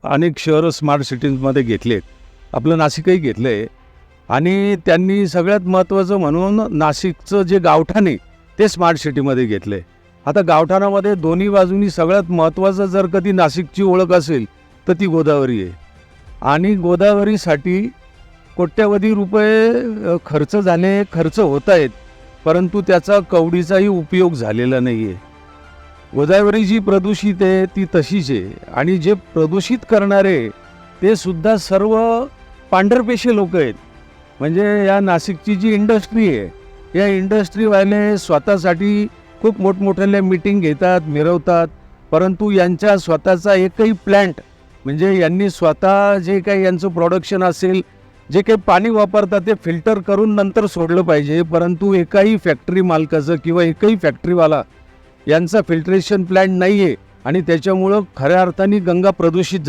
अनेक शहरं स्मार्ट सिटीजमध्ये घेतलेत. आपलं नाशिकही घेतलं आहे. आणि त्यांनी सगळ्यात महत्त्वाचं म्हणून नाशिकचं जे गावठाण आहे ते स्मार्ट सिटीमध्ये घेतलं आहे. आता गावठाणामध्ये दोन्ही बाजूनी सगळ्यात महत्त्वाचं जर कधी नाशिकची ओळख असेल तर ती गोदावरी आहे. आणि गोदावरीसाठी कोट्यवधी रुपये खर्च झाले, खर्च होत आहेत, परंतु त्याचा कवडीचाही उपयोग झालेला नाही आहे. गोदावरी जी प्रदूषित आहे ती तशीच आहे. आणि जे प्रदूषित करणारे ते सुद्धा सर्व पांढरपेशे लोक आहेत. म्हणजे या नाशिकची जी इंडस्ट्री आहे, या इंडस्ट्रीवाले स्वतःसाठी खूप मोठमोठ्याल्या मीटिंग घेतात, मिरवतात, परंतु यांच्या स्वतःचा एकही प्लॅन्ट, म्हणजे यांनी स्वतः जे काही यांचं प्रोडक्शन असेल, जे काही पाणी वापरतात ते फिल्टर करून नंतर सोडलं पाहिजे. परंतु एकाही फॅक्टरी मालकाचं किंवा एकही फॅक्टरीवाला यांचा फिल्ट्रेशन प्लॅन्ट नाही आहे. आणि त्याच्यामुळं खऱ्या अर्थाने गंगा प्रदूषित झाली.